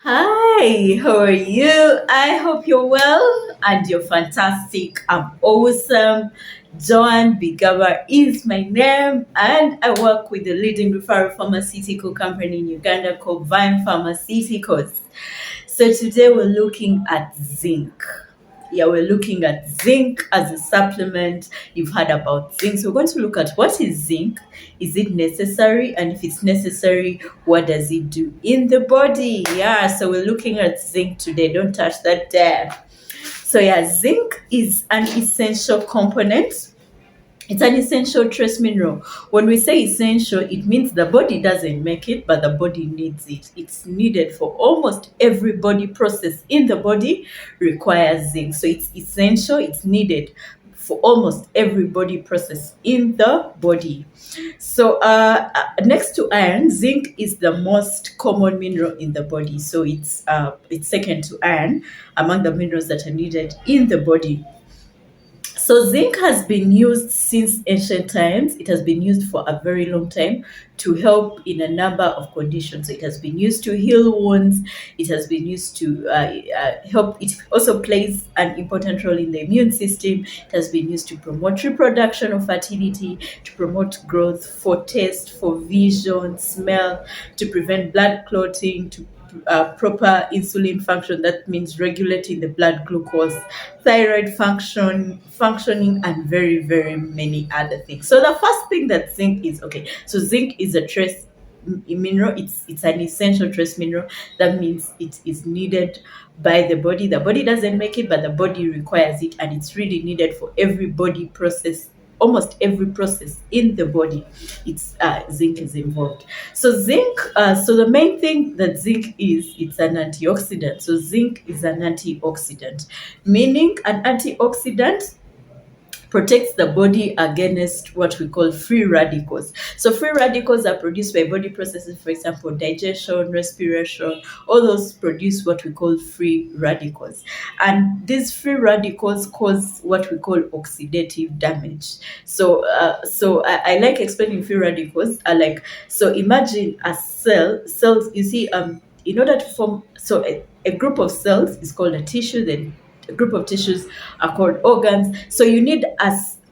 Hi, how are you? I hope you're well and you're fantastic. I'm awesome. Joan Bigaba is my name, and I work with the leading referral pharmaceutical company in Uganda called Vine Pharmaceuticals. So today we're looking at zinc. Yeah, we're looking at zinc as a supplement. You've heard about zinc. So we're going to look at what is zinc. Is it necessary? And if it's necessary, what does it do in the body? Yeah, so we're looking at zinc today. Don't touch that there. So yeah, zinc is an essential component. It's an essential trace mineral. When we say essential, it means the body doesn't make it, but the body needs it. It's needed for almost every body process in the body requires zinc. So it's essential, it's needed for almost every body process in the body. So next to iron, zinc is the most common mineral in the body. So it's second to iron among the minerals that are needed in the body. So zinc has been used since ancient times. It has been used for a very long time to help in a number of conditions. It has been used to heal wounds. It has been used to help. It also plays an important role in the immune system. It has been used to promote reproduction or fertility, to promote growth, for taste, for vision, smell, to prevent blood clotting, to proper insulin function. That means regulating the blood glucose, thyroid functioning, and very, very many other things. So the first thing that zinc is, okay, so zinc is a trace mineral. It's an essential trace mineral. That means it is needed by the body. The body doesn't make it, but the body requires it, and it's really needed for every body process. Almost every process in the body, it's zinc is involved. So so the main thing that zinc is, it's an antioxidant. So zinc is an antioxidant, meaning an antioxidant protects the body against what we call free radicals. So free radicals are produced by body processes, for example, digestion, respiration, all those produce what we call free radicals. And these free radicals cause what we call oxidative damage. So I like explaining free radicals. So imagine a cells, you see, in order to form, so a group of cells is called a tissue, then a group of tissues are called organs. So you need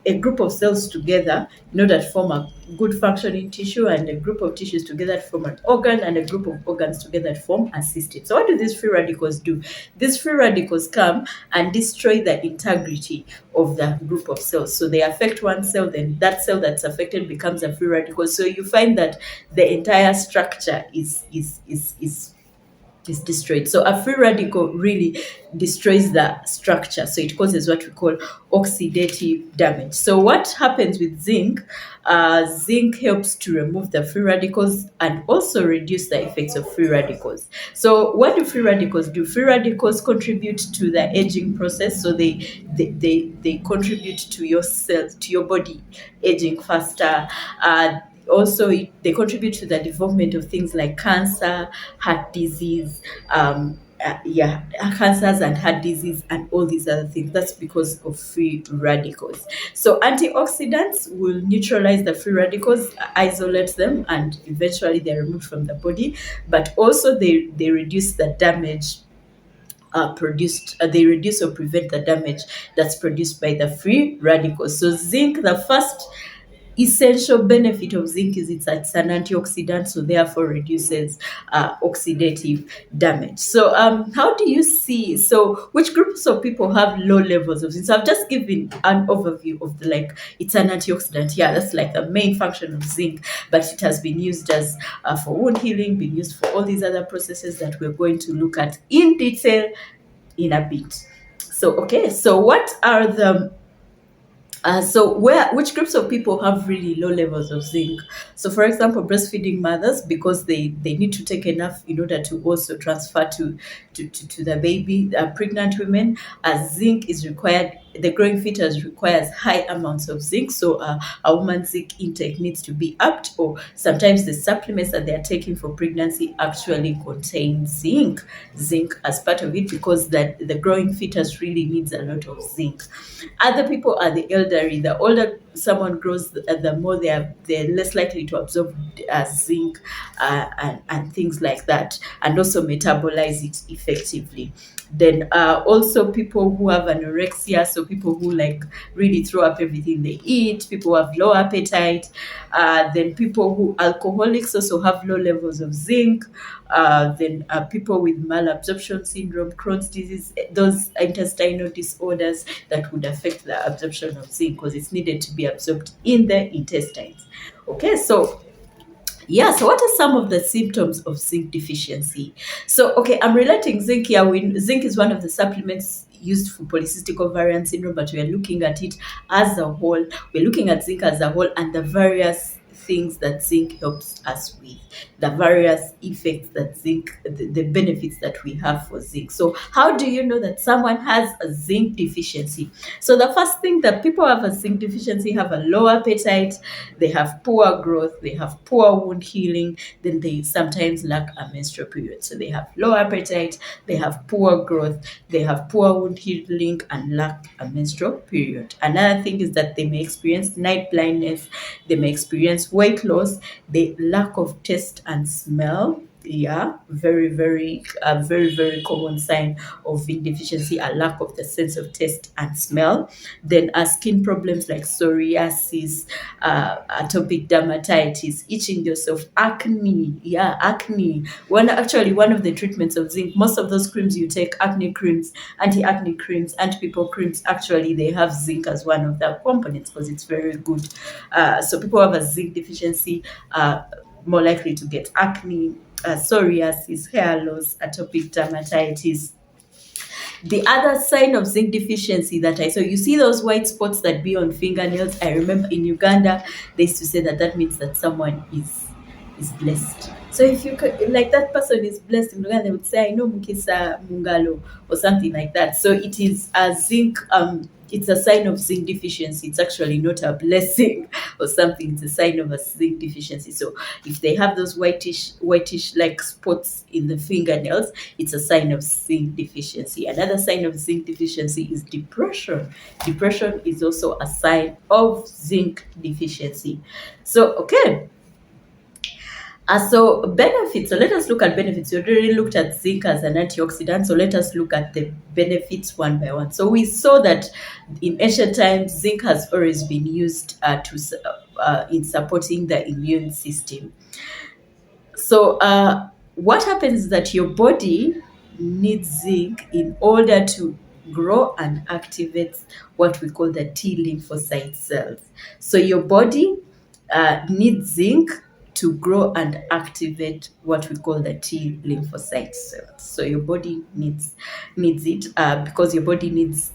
a group of cells together in order to form a good functioning tissue, and a group of tissues together to form an organ, and a group of organs together to form a system. So what do these free radicals do? These free radicals come and destroy the integrity of the group of cells. So they affect one cell, then that cell that's affected becomes a free radical. So you find that the entire structure is destroyed. So a free radical really destroys the structure. So it causes what we call oxidative damage. So what happens with zinc? Zinc helps to remove the free radicals and also reduce the effects of free radicals. So what do free radicals do? Free radicals contribute to the aging process. So they contribute to your cells, to your body aging faster. Also, they contribute to the development of things like cancer, heart disease, cancers and heart disease, and all these other things. That's because of free radicals. So antioxidants will neutralize the free radicals, isolate them, and eventually they're removed from the body. But also they reduce the damage they reduce or prevent the damage that's produced by the free radicals. So zinc, the first essential benefit of zinc is it's an antioxidant, so therefore reduces oxidative damage. So how do you see, so which groups of people have low levels of zinc? So I've just given an overview of it's an antioxidant. Yeah, that's like the main function of zinc, but it has been used as for wound healing, been used for all these other processes that we're going to look at in detail in a bit. So okay, so what are the which groups of people have really low levels of zinc? So, for example, breastfeeding mothers, because they need to take enough in order to also transfer to the baby. Pregnant women, zinc is required. The growing fetus requires high amounts of zinc, so a woman's zinc intake needs to be upped, or sometimes the supplements that they are taking for pregnancy actually contain zinc as part of it, because the growing fetus really needs a lot of zinc. Other people are the elderly. The older someone grows, the more they're less likely to absorb zinc and things like that, and also metabolize it effectively. Then also people who have anorexia, so people who like really throw up everything they eat, people who have low appetite, then people who alcoholics also have low levels of zinc, then people with malabsorption syndrome, Crohn's disease, those intestinal disorders that would affect the absorption of zinc because it's needed to be absorbed in the intestines. Okay, so yeah, so what are some of the symptoms of zinc deficiency? So, okay, I'm relating zinc here. Zinc is one of the supplements used for polycystic ovarian syndrome, but we are looking at it as a whole. We're looking at zinc as a whole and the various things that zinc helps us with, the various effects that zinc, the benefits that we have for zinc. So, how do you know that someone has a zinc deficiency? So, the first thing that people have a zinc deficiency have a low appetite, they have poor growth, they have poor wound healing, then they sometimes lack a menstrual period. So they have low appetite, they have poor growth, they have poor wound healing, and lack a menstrual period. Another thing is that they may experience night blindness, they may experience weight loss, the lack of taste and smell. Yeah, very common sign of zinc deficiency, a lack of the sense of taste and smell. Then skin problems like psoriasis, atopic dermatitis, itching yourself, acne. Yeah, acne. One of the treatments of zinc, most of those creams you take, acne creams, anti-acne creams, anti-pimple creams, actually they have zinc as one of the components because it's very good. So people who have a zinc deficiency are more likely to get acne, psoriasis, hair loss, atopic dermatitis. The other sign of zinc deficiency that I saw, you see those white spots that be on fingernails. I remember in Uganda, they used to say that that means that someone is blessed. So if you could, like that person is blessed in Uganda, they would say, I know Mukisa Mungalo or something like that. So it is a zinc, it's a sign of zinc deficiency. It's actually not a blessing or something. It's a sign of a zinc deficiency. So if they have those whitish like spots in the fingernails, it's a sign of zinc deficiency. Another sign of zinc deficiency is depression. Depression is also a sign of zinc deficiency. So, okay. So benefits. So let us look at benefits. We already looked at zinc as an antioxidant. So let us look at the benefits one by one. So we saw that in ancient times, zinc has always been used in supporting the immune system. So what happens is that your body needs zinc in order to grow and activate what we call the T lymphocyte cells. So your body needs zinc to grow and activate what we call the T lymphocyte cells. So your body needs it because your body needs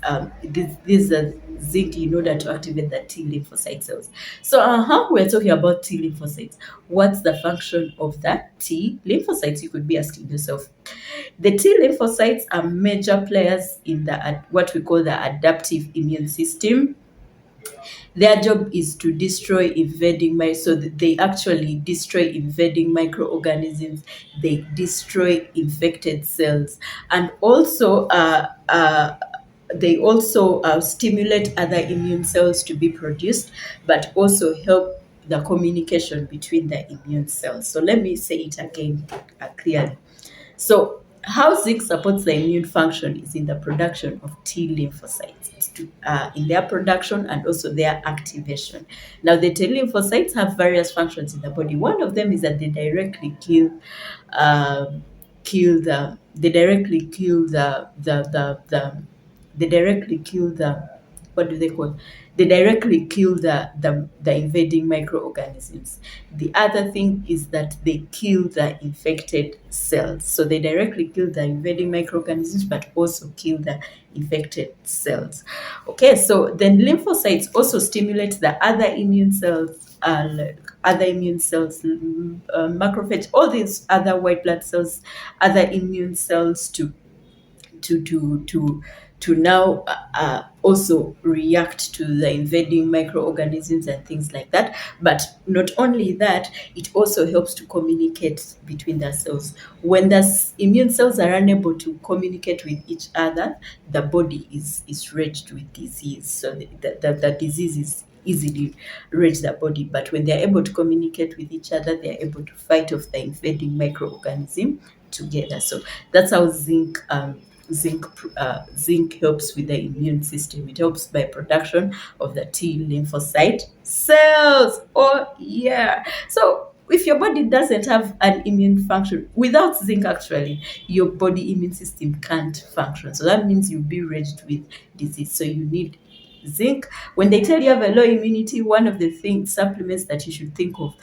this zinc in order to activate the T lymphocyte cells. So we're talking about T lymphocytes. What's the function of the T lymphocytes? You could be asking yourself. The T lymphocytes are major players in the what we call the adaptive immune system. Their job is to destroy invading so they actually destroy invading microorganisms, they destroy infected cells, and also they also stimulate other immune cells to be produced, but also help the communication between the immune cells. So let me say it again clearly. So how zinc supports the immune function is in the production of T lymphocytes, in their production and also their activation. Now, the T lymphocytes have various functions in the body. One of them is that they directly kill they directly kill what do they call? They directly kill the invading microorganisms. The other thing is that they kill the infected cells. So they directly kill the invading microorganisms, but also kill the infected cells. Okay, so then lymphocytes also stimulate the other immune cells, macrophage, all these other white blood cells, other immune cells to now also react to the invading microorganisms and things like that. But not only that, it also helps to communicate between the cells. When the immune cells are unable to communicate with each other, the body is raged with disease. So the disease is easily reach the body. But when they're able to communicate with each other, they're able to fight off the invading microorganism together. So that's how zinc helps with the immune system. It helps by production of the T lymphocyte cells. Oh yeah. So if your body doesn't have an immune function, without zinc actually, your body immune system can't function. So that means you'll be ravaged with disease. So you need zinc. When they tell you have a low immunity, one of the supplements that you should think of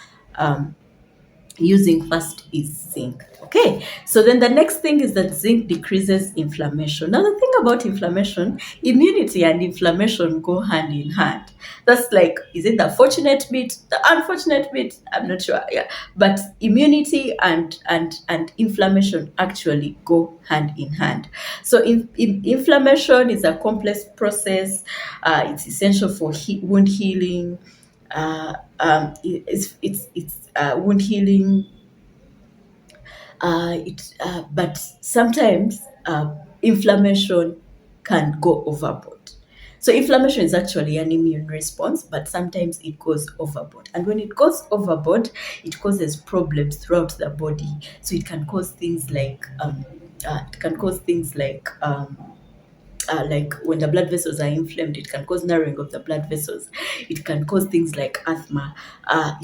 using first is zinc. Okay, so then the next thing is that zinc decreases inflammation. Now the thing about inflammation, immunity and inflammation go hand in hand. That's like, is it the fortunate bit, the unfortunate bit? I'm not sure. Yeah, but immunity and inflammation actually go hand in hand. So inflammation is a complex process. It's essential for wound healing. It's wound healing. But sometimes inflammation can go overboard. So inflammation is actually an immune response, but sometimes it goes overboard. And when it goes overboard, it causes problems throughout the body. So it can cause things like when the blood vessels are inflamed, it can cause narrowing of the blood vessels. It can cause things like asthma. Have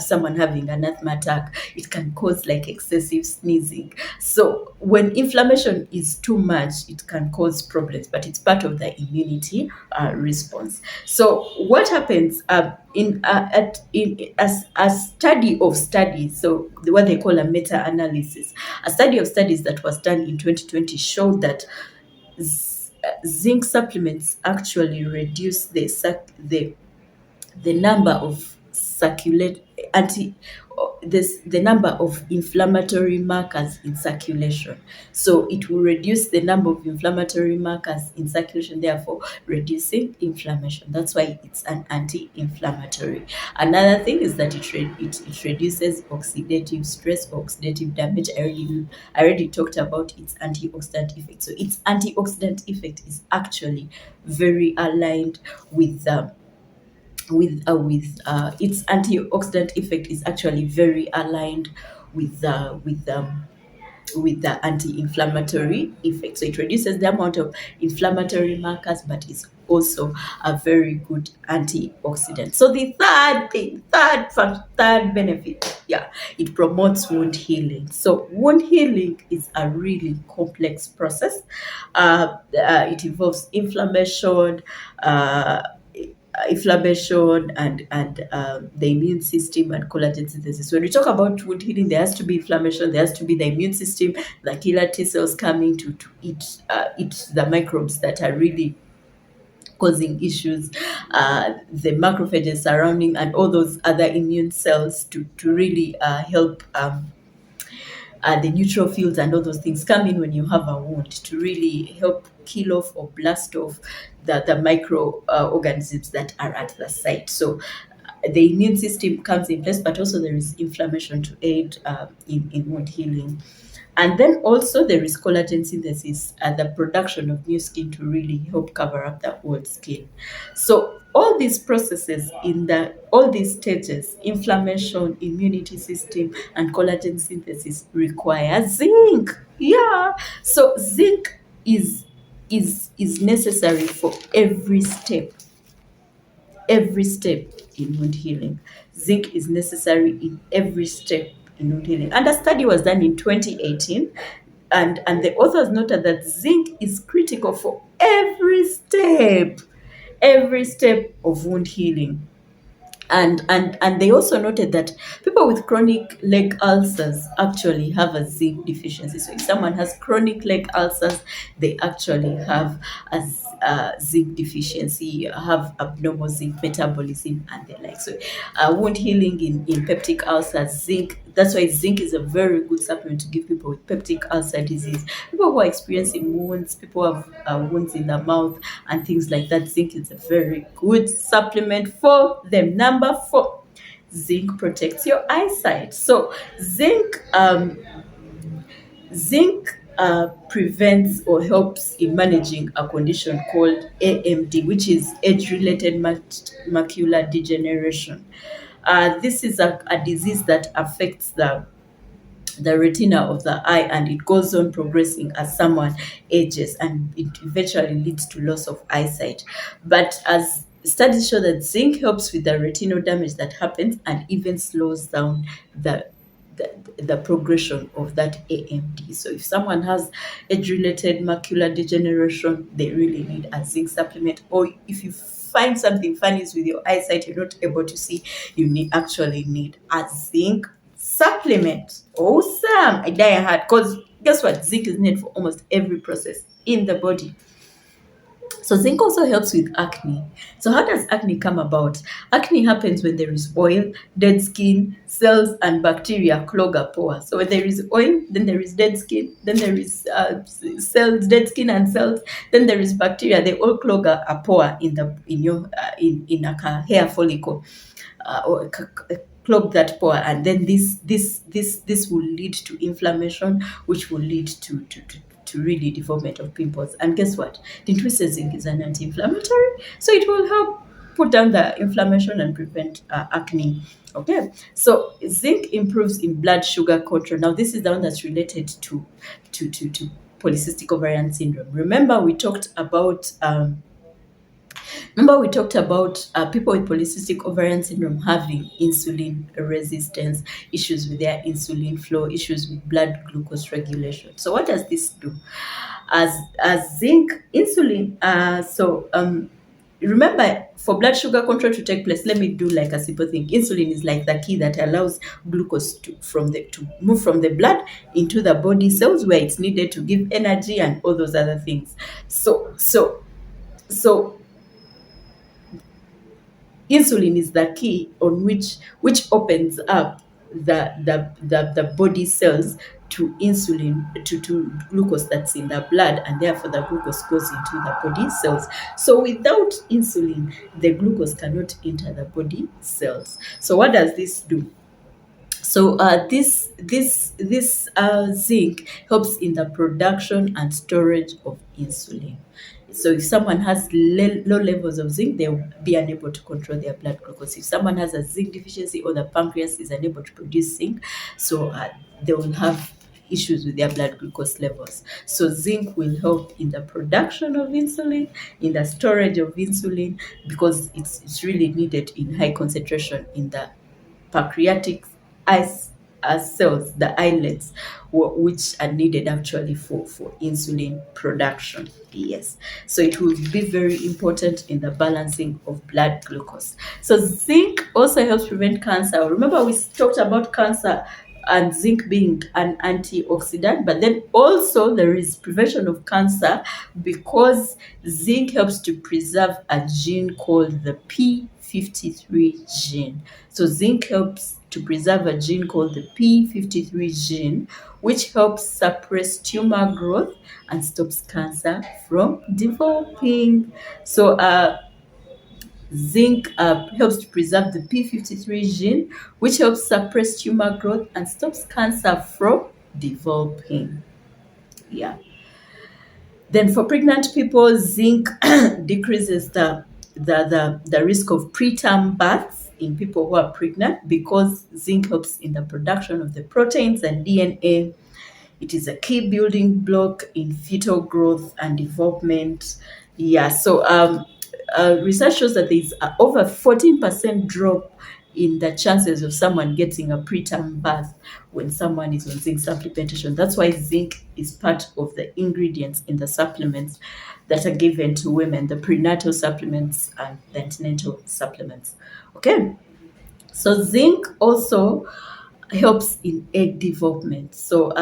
someone having an asthma attack. It can cause like excessive sneezing. So when inflammation is too much, it can cause problems, but it's part of the immunity response. So what happens in a study of studies, so what they call a meta-analysis, a study of studies that was done in 2020 showed that zinc supplements actually reduce the number of the number of inflammatory markers in circulation. So it will reduce the number of inflammatory markers in circulation, therefore reducing inflammation. That's why it's an anti-inflammatory. Another thing is that it reduces oxidative stress, oxidative damage. I already talked about its antioxidant effect. So its antioxidant effect is actually very aligned with its antioxidant effect is actually very aligned with the anti-inflammatory effect. So it reduces the amount of inflammatory markers, but it's also a very good antioxidant. So the third benefit, it promotes wound healing. So wound healing is a really complex process. It involves inflammation, and the immune system and collagen synthesis. When we talk about wound healing, there has to be inflammation, there has to be the immune system, the killer T cells coming to eat the microbes that are really causing issues, the macrophages surrounding, and all those other immune cells to really help the neutrophils and all those things come in when you have a wound to really help kill off or blast off the micro organisms that are at the site. So the immune system comes in place, but also there is inflammation to aid in wound healing. And then also there is collagen synthesis and the production of new skin to really help cover up the old skin. So all these processes all these stages, inflammation, immunity system, and collagen synthesis require zinc. Yeah. So zinc is necessary for every step in wound healing. Zinc is necessary in every step in wound healing. And a study was done in 2018, and the authors noted that zinc is critical for every step of wound healing. And they also noted that people with chronic leg ulcers actually have a zinc deficiency. So if someone has chronic leg ulcers, they actually have a zinc deficiency, have abnormal zinc metabolism, and the like. So wound healing in peptic ulcers, zinc. That's why zinc is a very good supplement to give people with peptic ulcer disease. People who are experiencing wounds, people who have wounds in the mouth and things like that. Zinc is a very good supplement for them. Number 4, zinc protects your eyesight. So zinc prevents or helps in managing a condition called AMD, which is age-related macular degeneration. This is a disease that affects the retina of the eye, and it goes on progressing as someone ages, and it eventually leads to loss of eyesight. But as studies show that zinc helps with the retinal damage that happens and even slows down the the progression of that AMD. So if someone has age-related macular degeneration, they really need a zinc supplement. Or if you find something funny is with your eyesight, you're not able to see, you actually need a zinc supplement. Awesome. I die hard, because guess what? Zinc is needed for almost every process in the body. So zinc also helps with acne. So how does acne come about? Acne happens when there is oil, dead skin, cells, and bacteria clog a pore. So when there is oil, then there is dead skin, then there is cells, dead skin and cells, then there is bacteria. They all clog a pore in a hair follicle, or clog that pore, and then this will lead to inflammation, which will lead to really development of pimples. And guess what? The twisted zinc is an anti-inflammatory, so it will help put down the inflammation and prevent acne. Okay, so zinc improves in blood sugar control. Now, this is the one that's related to polycystic ovarian syndrome. Remember, we talked about people with polycystic ovarian syndrome having insulin resistance, issues with their insulin flow, issues with blood glucose regulation. So what does this do? As zinc, insulin, remember, for blood sugar control to take place, let me do like a simple thing. Insulin is like the key that allows glucose to move from the blood into the body cells where it's needed to give energy and all those other things. So insulin is the key on which opens up the body cells to insulin, to glucose that's in the blood, and therefore the glucose goes into the body cells. So without insulin, the glucose cannot enter the body cells. So what does this do? So this zinc helps in the production and storage of insulin. So if someone has low levels of zinc, they will be unable to control their blood glucose. If someone has a zinc deficiency or the pancreas is unable to produce zinc, so they will have issues with their blood glucose levels. So zinc will help in the production of insulin, in the storage of insulin, because it's really needed in high concentration in the pancreatic as cells, the islets, which are needed actually for insulin production. Yes, so it will be very important in the balancing of blood glucose. So zinc also helps prevent cancer. Remember, we talked about cancer and zinc being an antioxidant, but then also there is prevention of cancer, because zinc helps to preserve a gene called the P53 gene. So zinc helps to preserve a gene called the P53 gene, which helps suppress tumor growth and stops cancer from developing. So zinc helps to preserve the P53 gene, which helps suppress tumor growth and stops cancer from developing. Yeah. Then for pregnant people, zinc decreases the risk of preterm births in people who are pregnant, because zinc helps in the production of the proteins and DNA. It is a key building block in fetal growth and development. Yeah, so research shows that there's over 14% drop in the chances of someone getting a preterm birth when someone is on zinc supplementation. That's why zinc is part of the ingredients in the supplements that are given to women, the prenatal supplements and the antenatal supplements. Okay, so zinc also helps in egg development. So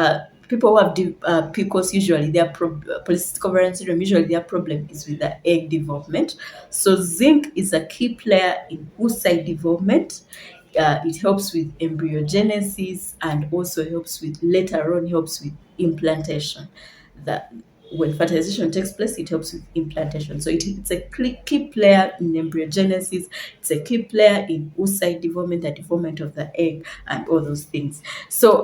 people who have PCOS, usually their polycystic ovarian syndrome, usually their problem is with the egg development. So zinc is a key player in oocyte development. It helps with embryogenesis, and also later on helps with implantation. That when fertilization takes place, it helps with implantation. So it's a key player in embryogenesis. It's a key player in oocyte development, the development of the egg, and all those things. So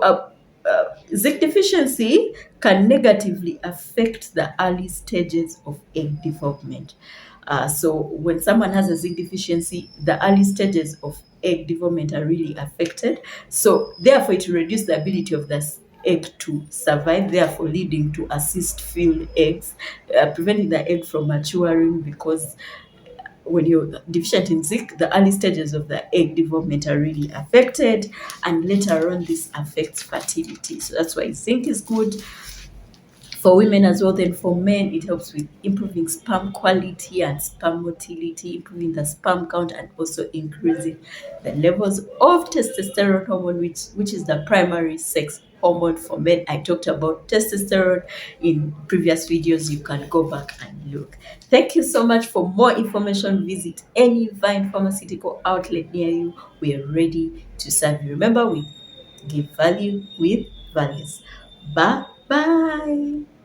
zinc deficiency can negatively affect the early stages of egg development. So when someone has a zinc deficiency, the early stages of egg development are really affected. So therefore, it will reduce the ability of the egg to survive, therefore leading to cyst-filled eggs, preventing the egg from maturing, because when you're deficient in zinc, the early stages of the egg development are really affected, and later on this affects fertility. So that's why zinc is good for women as well. Then for men, it helps with improving sperm quality and sperm motility, improving the sperm count, and also increasing the levels of testosterone hormone, which is the primary sex hormone for men. I talked about testosterone in previous videos. You can go back and look. Thank you so much. For more information, visit any Vine pharmaceutical outlet near you. We are ready to serve you. Remember, we give value with values. Bye bye.